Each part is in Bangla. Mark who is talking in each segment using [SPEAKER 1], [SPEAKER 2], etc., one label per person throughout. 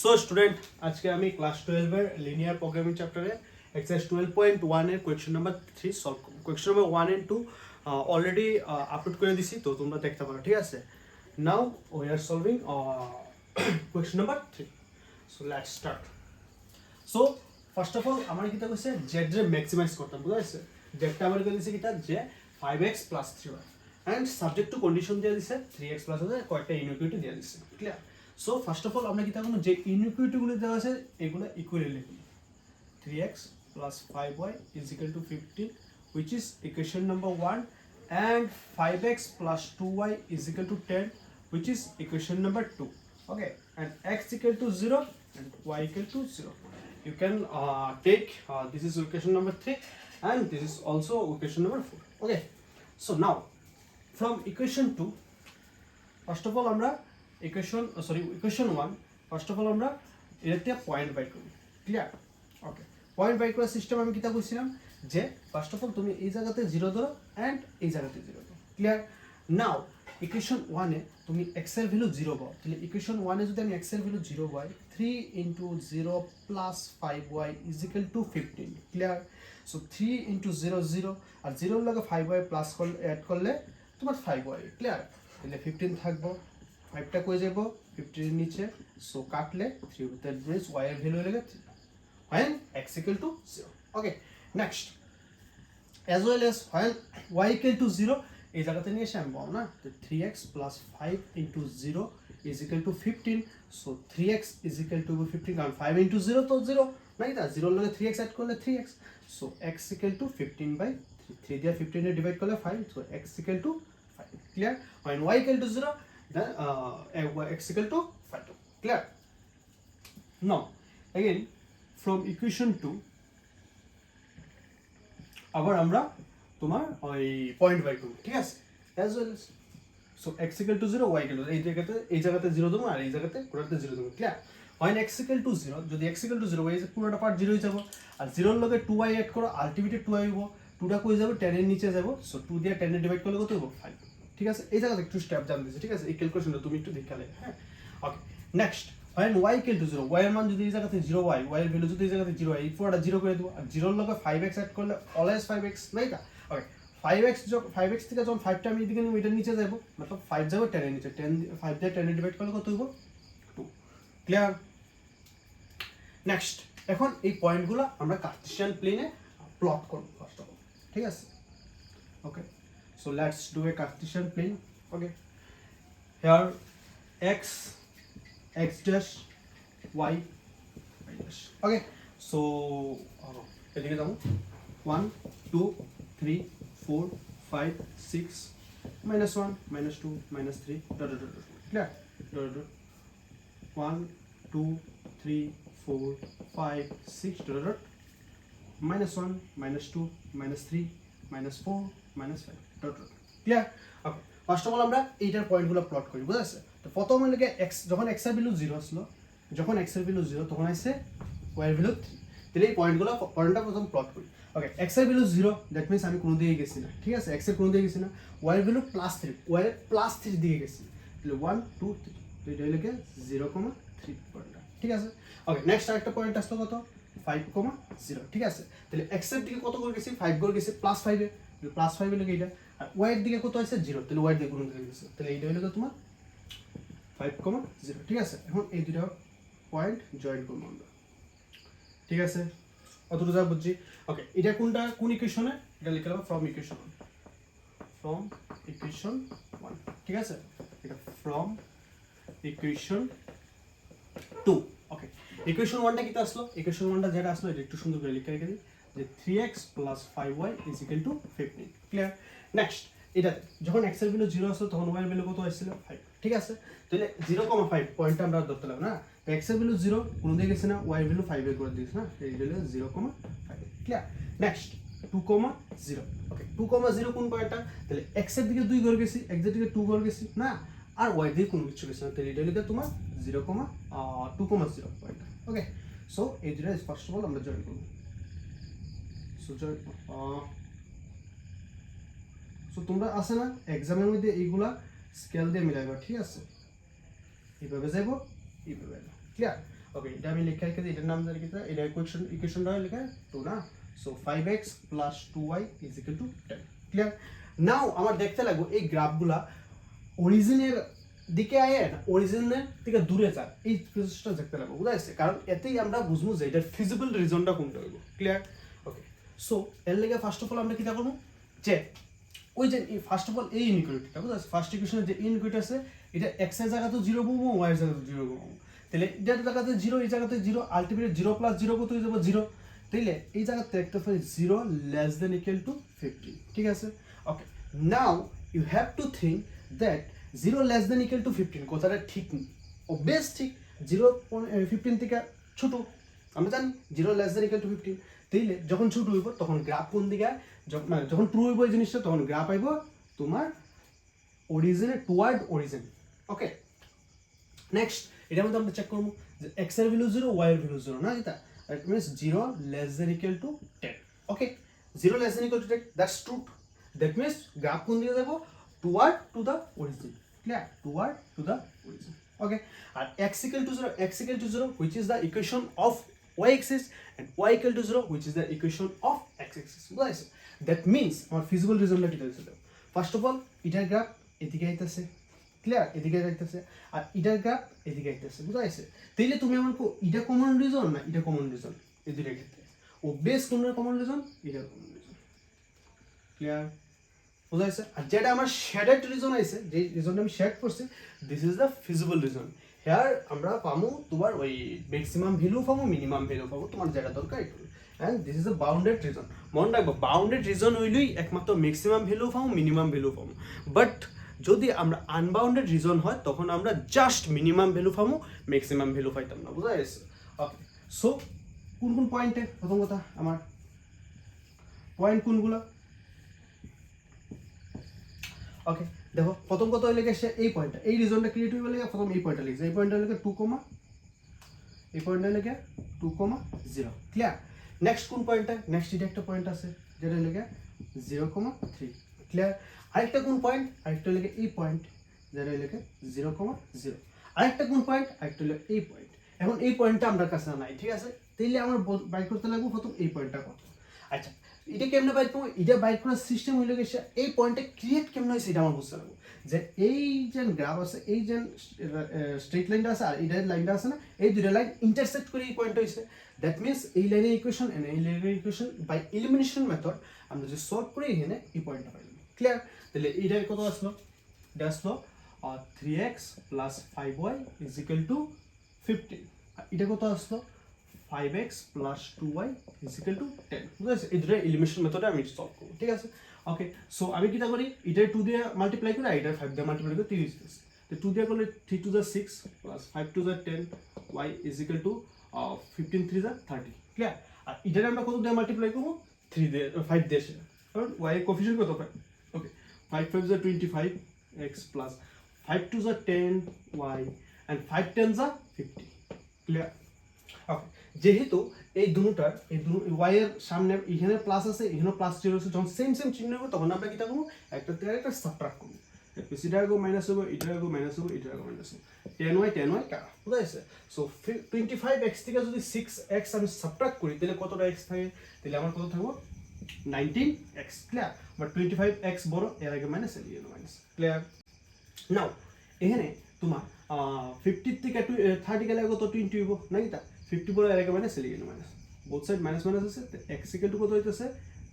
[SPEAKER 1] সো স্টুডেন্ট আজকে আমি ক্লাস 12 এর লিনিয়ার প্রোগ্রামিং চ্যাপ্টারে এক্সারসাইজ 12.1 এর কোয়েশ্চন নাম্বার 3 সলভ করব। Question number 1 and 2 already upload করে দিছি, তো তোমরা দেখতে পারো, ঠিক আছে। Now we are solving question number 3। So let's start. So first of all আমার কিটা কইছে জেড রে ম্যাক্সিমাইজ করতাম, বুঝা গেছে। জেডটা আমার কই দিছে কিটা যে 5x + 3y and subject to condition দিয়ে দিছে 3x + আছে কয়টা ইনইকুইটি দিয়ে দিছে, clear. So first of all আমরা কিটা করব, যে ইনইকুইটিগুলো দেওয়া আছে এগুলো ইকুয়ালি লিখব। 3x + 5y = 15 which is equation number 1 and 5x + 2y = 10 which is equation number 2. Okay, and x = 0 and y = 0. You can take this is equation number 3 and this is also equation number 4. Okay, so now from equation 2, first of all আমরা equation 1 first of all আমরা এটা পয়েন্ট বাই করি, ক্লিয়ার। ওকে, পয়েন্ট বাই করার সিস্টেম আমি কিতা কইছিলাম যে ফার্স্ট অফ অল তুমি এই জায়গাতে 0 ধরো এন্ড এই জায়গাতে 0 ধরো, ক্লিয়ার। নাও ইকুয়েশন 1 এ তুমি x এর ভ্যালু 0 পাও, তাহলে ইকুয়েশন 1 এ যদি আমি x এর ভ্যালু 0 পাই, 3 × 0 + 5y = 15, ক্লিয়ার। সো 3 × 0 0 আর 0 এর লগে 5y প্লাস করলে অ্যাড করলে তোমার 5y, ক্লিয়ার। তাহলে 15 থাকবো, 5টা কই যাব 15 এর নিচে, সো কাটলে 3, দ্যাট মিন্স y এর ভ্যালু হলো 3 when x = 0. Okay, next as well as when y = 0 এই জায়গাতে নিয়ে এসে আমি পাবো না, তো 3x + 5 × 0 = 15, সো 3x = 15 কারণ 5 × 0 তো 0 নাই, তা 0 এর লগে 3x অ্যাড করলে 3x, সো x = 15/3, 3 দিয়ে 15 এ ডিভাইড করলে 5, so x = 5, clear. when y = 0 then x = 5, clear. Now again from equation 2 আবার আমরা তোমার ওই পয়েন্ট বাই করব, ঠিক আছে, as well as so x = 0 y = এই জায়গাতে 0 দেবো আর এই জায়গাতে পুরোটাতে 0 দেবো, ক্লিয়ার। when x = 0, যদি x = 0 এই যে পুরোটা পার্ট 0 হয়ে যাব, আর 0 এর লগে 2y অ্যাড করো, আলটিমেটলি 2y হইব, 2টা কই যাব 10 এর নিচে যাব, সো 2 দিয়ে 10 এ ডিভাইড করলে কত হইব 5, ঠিক আছে। এই জায়গাতে একটু স্টেপ জানতেছি, ঠিক আছে, এই ক্যালকুলেশনটা তুমি একটু দেখে নেবে, হ্যাঁ। ওকে, নেক্সট when y = 0, y এর মান যদি এই জায়গাতে 0y, y এর ভ্যালু যদি এই জায়গাতে 0 হয়, এই পুরোটা 0 করে দেব, আর 0 এর লগে 5x অ্যাড করলে অলওয়েজ 5x, নাই তা। ওকে, 5x থেকে যখন 5টা আমি এদিকে নিব, এটার নিচে যাব, मतलब 5 যাবে 10 এর নিচে, 5 দিয়ে 10 এ ডিভাইড করলে কত হইব 2, ক্লিয়ার। নেক্সট এখন এই পয়েন্টগুলো আমরা কার্টেসিয়ান প্লেনে প্লট করব ফার্স্ট অফ অল, ঠিক আছে। Okay, so let's do a Cartesian plane. Okay, here x dash y dash. Okay, so এদিকে যাবো 1 2 3 4 5 6 -1 -2 -3 dot dot dot, clear, dot dot 1 2 3 4 5 6 dot dot -1 -2 -3 -4 -5 dot dot, clear. Okay, first of all আমরা এইটার পয়েন্টগুলো প্লট করি, বুঝাচ্ছে। তো প্রথমে লাগে x, যখন x এর ভ্যালু 0 আসলো, যখন x এর ভ্যালু 0 তখন আসছে y এর ভ্যালু 3, তাহলে এই পয়েন্টটা প্রথম প্লট করি। ওকে, x এর ভ্যালু 0, দ্যাট মিন্স আমি কোনো দিকে গেছি না, ঠিক আছে, x এর কোনো দিকে গেছি না। y এর ভ্যালু +3, y এর +3 দিকে গেছি, তাহলে 1 2 3, তো এটা হলো 0,3 পয়েন্টটা, ঠিক আছে। ওকে, নেক্সট আরেকটা পয়েন্ট আসলো কত 5,0, ঠিক আছে। তাহলে x এর দিকে কত করে গেছি 5 করে গেছি, +5 এ, +5 এর এটা, আর y এর দিকে কত আছে 0, তাহলে y এর দিকে গুণ করে গেছে, তাহলে এইটা হলো তোমার 5,0, ঠিক আছে। এখন এই দুটো পয়েন্ট জয়েন করব আমরা, ঠিক আছে, অতটুকু যা বুঝছি। ওকে, এটা কোনটা কোন ইকুয়েশনে, এটা লিখে নাও ফ্রম ইকুয়েশন 1, ঠিক আছে, এটা ফ্রম ইকুয়েশন 2। ওকে, ইকুয়েশন 1টা কিটা আসলো, ইকুয়েশন 1টা যেটা আসলো এটা একটু সুন্দর করে লিখে রেখে দিই, যে 3x + 5y = 15, ক্লিয়ার। নেক্সট এটা যখন x এর ভ্যালু 0 আসলো তখন y এর ভ্যালু কত আসছিল 5, ঠিক আছে। তাহলে 0,5 পয়েন্টটা আমরা ধরতে লাগবে না, তো x এর ভ্যালু 0 কোন দিকে গেছে না, y এর ভ্যালু 5 এর করে দিয়েছে না, এই হলো 0,5, ক্লিয়ার। নেক্সট 2,0, ওকে, 2,0 কোন পয়েন্টটা, তাহলে x এর দিকে 2 করে গেছি, x এর দিকে 2 করে গেছি না, আর y এর দিকে কোনো কিছু গেছে না, তাহলে এটা হলো তোমার 2,0 পয়েন্ট। ওকে, সো এই দুটো ফার্স্ট অফ অল আমরা জয়েন করব। সো সো তোমরা আছে না এক্সামের মধ্যে এইগুলা স্কেল দিয়ে মিলাইবা, ঠিক আছে, এইভাবে যাইব এইভাবে, ক্লিয়ার। ওকে এটা আমি লিখে রেখে দিই, এটার নাম লিখে দিই, এটা ইকুয়েশনটা লিখে 2 না। So 5x plus 2y is equal to 10। Clear? Now আমার দেখতে লাগবো এই গ্রাফগুলা অরিজিনের দিকে আয় না অরিজিনের থেকে দূরে যায়, এই প্রসেসটা দেখতে লাগবো, বুঝা যাচ্ছে? কারণ এতেই আমরা বুঝবো যে এটার ফিজিবল রিজনটা কোনটা হইব। ক্লিয়ার? ওকে সো এর লেগে ফার্স্ট অফ অল আমরা কিটা করবো, যে ওই যে ফার্স্ট অফ অল এই ইনইকুয়ালিটিটা, বুঝা যাচ্ছে? ফার্স্ট ইকুয়েশনে যে ইনইকুয়ালিটি আছে এটা x এর জায়গাতে 0 বলবো, y এর জায়গাতে 0 বলবো, তাহলে এটার জায়গাতে 0, এই জায়গাতে 0, আলটিমেটলি 0 প্লাস 0 কত হয়ে যাবে 0, তাইলে এই জায়গাতে একটা পাই 0 লেস দেন ইকুয়াল টু 15। ঠিক আছে? Okay now you have to think that 0 less than equal to 15 কথাটা ঠিক অবভিয়াস, ঠিক 0.15 থেকে ছোট আমরা জানি 0 লেস দেন ইকুয়াল টু 15, তাইলে যখন ছোট হইব তখন গ্রাফ কোন দিকে, যখন ট্রু হইব এই জিনিসটা তখন গ্রাফ আইব তোমার অরিজিনে টুয়ার্ড অরিজিন। ওকে নেক্সট এটার মধ্যে আমরা চেক করবো যে x এর ভ্যালু 0, y এর ভ্যালু 0 না, এটা that means 0 less than equal to 10। Okay 0 less than equal to 10, that's true. That means graph কোন দিকে যাব, toward to the origin. Clear? Toward to the origin. Okay আর x equal to 0 which is the equation of y axis and y equal to 0 which is the equation of x axis, বুঝাইছে? দ্যাট মিন্স আমার ফিজিবল রিজনটা কি হইছে, ফার্স্ট অফ অল এটার গ্রাফ এদিকে আইতাছে, ক্লিয়ার? এদিকে যাইতেছে আর এটার গ্রাফ এদিকে আইতেছে, বুঝা গেছে? তাইলে তুমি আমার কো এটা কমন রিজন না এটা কমন রিজন, এই দুইটার ক্ষেত্রে ও বেস কোনটা কমন রিজন, এটা কমন রিজন। ক্লিয়ার? বুঝা গেছে? আর যেটা আমার শেডেড রিজন আইছে, যে রিজনটা আমি শেড করছি, this is the feasible region. Here আমরা পামু তোমার ওই ম্যাক্সিমাম ভ্যালু পামু, মিনিমাম ভ্যালু পামু, তোমার যেটা দরকার এটা। And this is a bounded region. মনে রাখবো বাউন্ডেড রিজন হইলেই একমাত্র ম্যাক্সিমাম ভ্যালু পামু, মিনিমাম ভ্যালু পামু। বাট যদি আমরা আনবাউন্ডেড রিজন হয় তখন আমরা জাস্ট মিনিমাম ভ্যালু পাবো, ম্যাক্সিমাম ভ্যালু পাইতাম না, বুঝা গেছে? ওকে সো কোন কোন পয়েন্টে, প্রথম কথা আমার পয়েন্ট কোনগুলো, ওকে দেখো প্রথম কথা হইলে সে এই পয়েন্টটা, এই রিজনটা ক্রিয়েট হইবে লাগে প্রথম এই পয়েন্টটা লিখছে, এই পয়েন্টটা লিখে 2, এই পয়েন্টটা লিখে 2,0। ক্লিয়ার? নেক্সট কোন পয়েন্টটা, নেক্সট এটা একটা পয়েন্ট আছে যেটা লিখে 0,3। ক্লিয়ার? আরেকটা কোন পয়েন্ট, আরেকটা লিখে এই পয়েন্ট যেটা লিখে 0,0। আরেকটা কোন পয়েন্ট, আরেকটা লিখে এই পয়েন্ট। এখন এই পয়েন্টটা আমার কাছে নাই, ঠিক আছে? তাইলে আমার বাইর করতে লাগবে প্রথম এই পয়েন্টটা কত। আচ্ছা এটা কেমনে বাইর করবো, এটা বাইর করার সিস্টেম হইলে গেছে এই পয়েন্টটা ক্রিয়েট কেমনে হয়েছে এটা আমার বুঝতে লাগবে, যে এই যে গ্রাফ আছে, এই যে স্ট্রেট লাইনটা আছে আর এই লাইনটা আছে না, এই দুইটা লাইন ইন্টারসেক্ট করে এই পয়েন্ট হয়েছে। দ্যাট মিনস এই লাইনের ইকুয়েশন এন্ড এই লাইনের ইকুয়েশন বাই এলিমিনেশন মেথড আমরা যদি সলভ করি এখানে এই পয়েন্টটা পাইলাম। ক্লিয়ার? তাহলে এইটা কত আসলো, এটা আসলো 3x plus 5y is equal to 15। আর এটা কত আসলো 5x plus 2y is equal to 10। বুঝা গেছে? এই দুটো এলিমিনেশন মেথডে আমি সলভ করব। ঠিক আছে? ওকে সো আমি কিটা করি, এটা 2 দিয়ে মাল্টিপ্লাই করে এটা 5 দিয়ে মাল্টিপ্লাই করে 30 দিস। তো 2 দিয়ে করলে 3 to the 6 plus 5 to the 10 y is equal to 15 3 the 30। Clear? আর এটা আমরা কত দিয়ে মাল্টিপ্লাই করব, 3 দিয়ে 5 দিয়ে, কারণ y এর কোএফিশিয়েন্ট কত পাই। Okay 5 5 the 25 x plus 5 to the 10 y and 5 10 the 50। Clear? Okay যেহেতু এই দুটোটার এই y এর সামনে এখানে প্লাস আছে, এখানে প্লাস 0 আছে, যখন সেম সেম চিহ্ন হবে তখন আমরা কিটা করব, একটা থেকে একটা সাবট্রাক্ট করব। এটা আগে মাইনাস হবে, এটা আগে মাইনাস হবে, এটা আগে মাইনাস হবে, 10y কাটা। বুঝা গেছে? সো 25x থেকে যদি 6x আমি সাবট্রাক্ট করি তাহলে কতটা x থাকে, তাহলে আমার কত থাকবে 19x। ক্লিয়ার? বাট 25x বড়, এর আগে মাইনাস এর আগে মাইনাস। ক্লিয়ার? নাও এখানে তোমার 50 থেকে 30 গেলে কত 20 হইব নাকি, তা 50 বড় এর আগে মাইনাস এর আগে minus, both side minus minus আছে, তো x ইকুয়াল টু কত হইতেছে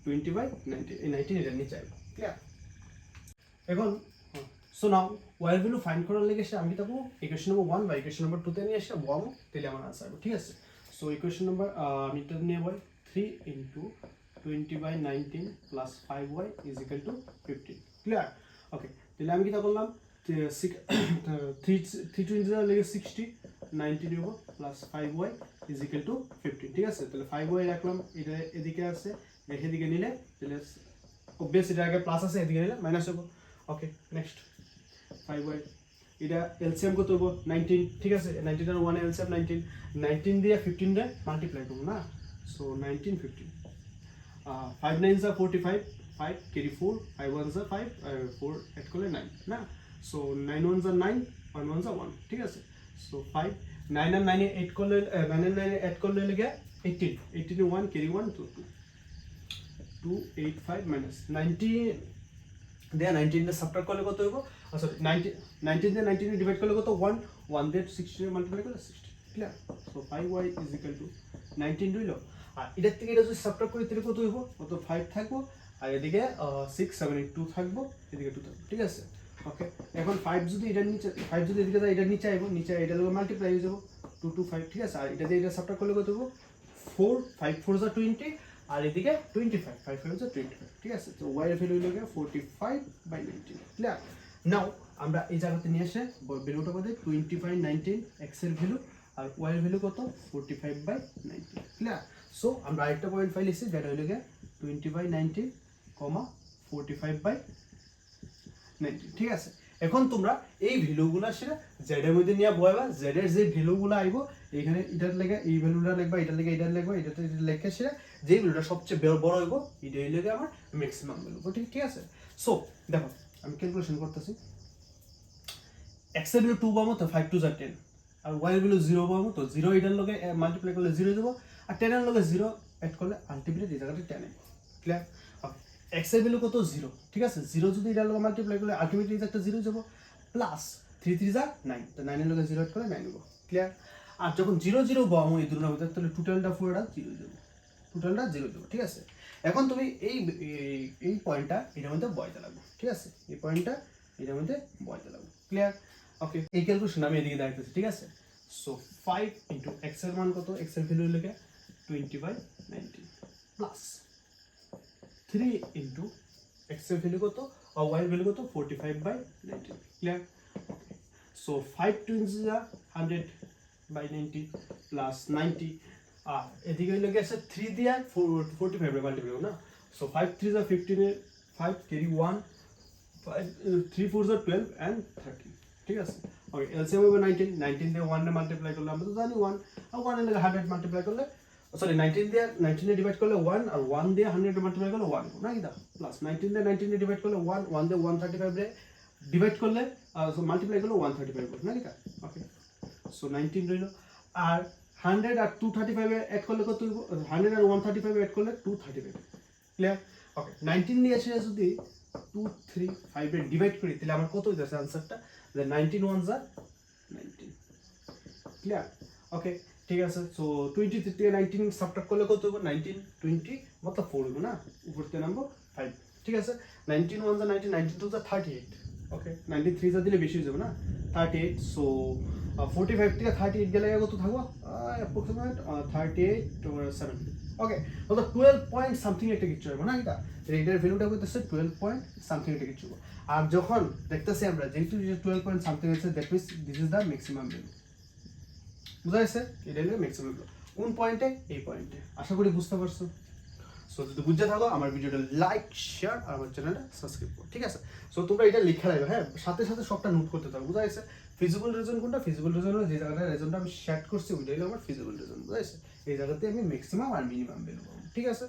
[SPEAKER 1] 20/19, এই 19 এর নিচে আইব। ক্লিয়ার? এখন সো নাও y এর ভ্যালু ফাইন্ড করার লাগে আমি তাকো ইকুয়েশন নাম্বার 1 বা ইকুয়েশন নাম্বার 2 তে নিয়ে আসা বম, তাহলে আমার आंसर হবে। ঠিক আছে? সো ইকুয়েশন নাম্বার আমি এটা নিয়ে বল 3 20/19 plus 5y is equal to 15। Clear? Okay তাহলে আমি কিটা করলাম, 3 20 লাগে 60, 19 দিব plus 5y is equal to 15। ঠিক আছে? তাহলে 5y রাখলাম, এটা এদিকে আছে, রেখে দিকে নিলে তাহলে অবভিয়াসলি এটা আগে প্লাস আছে, এদিকে নিলে মাইনাস হবে। ওকে নেক্সট 5y এটা এলসিএম কত হবে 19। ঠিক আছে? 19 আর 1 এলসিএম 19, 19 দিয়ে 15 রে মাল্টিপ্লাই করব না, so 19 15 5 9 are 45, 5 carry 4, 5 1s are 5, 4 add করলে 9 না, so 9 1s are 9, 1 1s are 1। ঠিক আছে? সো 5 9 আর 9 8 করলে 9 আর 9 8 করলে লাগে 18 18 এ 1 carry 1 2 285 minus 19 দিয়ে 19 দিয়ে সাবট্রাক্ট করলে কত হইব সরি 19 দিয়ে 19 এ ডিভাইড করলে কত 1 1 দিয়ে 16 এ মাল্টিপ্লাই করলে 60 clear so 5y is equal to 19 হইলো আর এটার থেকে এটা যদি সাবট্রাক্ট করি তাহলে কত হইব কত 5 থাকবো আর এদিকে 6 7 8 2 থাকবো এদিকে 2 থাকবো ঠিক আছে ওকে এখন 5 যদি এটার নিচে 5 যদি এদিকে যায় এটার নিচে আইবো নিচে এটা লগে মাল্টিপ্লাই হয়ে যাব 2 2 5 ঠিক আছে আর এটা দিয়ে এটা সাবট্রাক্ট করলে কত হইব 4 5 4 যা 20 আর এদিকে 25 5 5 যা 25 ঠিক আছে তো y এর ভ্যালু হলো 45/19 ক্লিয়ার নাও আমরা এই জায়গাতে নিয়ে এসে ভ্যালুটা কত 25/19 x এর ভ্যালু আর y এর ভ্যালু কত 45/19 ক্লিয়ার সো আমরা আরেকটা পয়েন্ট পাইছি যেটা হলো 20/19, 45/19 ঠিক আছে এখন তোমরা এই ভ্যালুগুলো সেটা z এর মধ্যে নিয়ে বয়াবা z এর যে ভ্যালুগুলো আইবো এখানে এটার লাগা এই ভ্যালুটা লিখবা এটার লাগা এটা লিখবা এটাতে এটা লেখা সেটা যে ভ্যালুটা সবচেয়ে বড় হইবো এটা হইলো আমার ম্যাক্সিমাম ভ্যালু ঠিক আছে সো দেখো আমি ক্যালকুলেশন করতেছি x এর ভ্যালু 2 পাবো তো 5 2 10 আর y এর ভ্যালু 0 পাবো তো 0 এটার লগে মাল্টিপ্লাই করলে 0 দেব আর 10 এর লগে 0 এড করলে আলটিমেটলি এই জায়গাটা 10 ক্লিয়ার x এর ভ্যালু কত 0 ঠিক আছে 0 যদি এটার লগে মাল্টিপ্লাই করলে আলটিমেটলি একটা 0 যাব প্লাস 3 3 যা 9 তো 9 এর লগে 0 এড করলে 9 হবে ক্লিয়ার আর যখন 0 0 পাবো এই দুটোর মধ্যে তাহলে টোটালটা পুরোটা 0 যাব টোটালটা 0 যাব ঠিক আছে এখন তুমি এই পয়েন্টটা এটার মধ্যে বসাতে লাগবে ঠিক আছে এই পয়েন্টটা এটার মধ্যে বসাতে লাগবে ক্লিয়ার ওকে এই ক্যালকুলেশন আমি এদিকে দেখাইতেছি ঠিক আছে সো 5 ইনটু x এর মান কত x এর ভ্যালু হলো 20/19 প্লাস 3 ইনটু x এর ভ্যালু কত আর y এর ভ্যালু কত 45/19 ক্লিয়ার সো 5 2 যা 100/90 প্লাস 90 আর এদিকে হলো গেছে 3 দিয়া 45 এর মাল্টিপ্লাই না সো 5 3 যা 15 এর 5 carry 1 5 3 4 যা 12 and 13 ঠিক আছে ওকে এলসিএম হবে 19 19 দিয়ে 1 এ মাল্টিপ্লাই করলে আমরা তো জানি 1 আর 1 এর লগে 100 মাল্টিপ্লাই করলে সরি 19 দিয়ে 19 এ ডিভাইড করলে 1 আর 1 দিয়ে 100 এ মাল্টিপ্লাই করলে 1 না কিটা প্লাস 19 দিয়ে 19 এ ডিভাইড করলে 1 1 দিয়ে 135 এ ডিভাইড করলে সো মাল্টিপ্লাই করলে 135 না কিটা ওকে সো 19 রইলো আর 100 আর 235 এ এড করলে কত হইব 100 আর 135 এ এড করলে 235 ক্লিয়ার ওকে 19 দিয়ে এসে যদি 235 এ ডিভাইড করি তাহলে আমার কত হইতাছে आंसरটা যে 19 ones are 19 ক্লিয়ার ওকে ঠিক আছে সো 20 থেকে 19 সাবট্রাক্ট করলে কত হবে 19 20 मतलब 4 হবে না উপরতে নাম্বার 5 ঠিক আছে 19 ones are 19 19 2 are 38 ওকে 93 যা দিলে বেশি হয়ে যাবে না 38 সো 45 থেকে 38 গেলে কত থাকবে অ্যাপ্রক্সিমেট 38 over 7 ওকে मतलब 12 পয়েন্ট সামথিং একটা কিছু হবে না এটা এটার ভ্যালুটা কইতেছে 12 পয়েন্ট সামথিং একটা কিছু আর যখন দেখতেছি আমরা যেহেতু 12 পয়েন্ট সামথিং আছে that means this is the maximum value বুঝা গেছে এটা হলো ম্যাক্সিমাম ভ্যালু কোন পয়েন্টে এই পয়েন্টে আশা করি বুঝতে পারছো সো যদি বুঝতে থাকো আমার ভিডিওটা লাইক শেয়ার আর আমার চ্যানেলটা সাবস্ক্রাইব করো ঠিক আছে সো তোমরা এটা লিখে রাখবে হ্যাঁ সাথে সাথে সবটা নোট করতে থাকো বুঝা গেছে ফিজিবল রিজন কোনটা ফিজিবল রিজন হলো যে জায়গাটা রিজনটা আমি শেয়ার করছি ওইটাই হলো আমার ফিজিবল রিজন বুঝা গেছে এই জায়গাতে আমি ম্যাক্সিমাম আর মিনিমাম ভ্যালু পাবো ঠিক আছে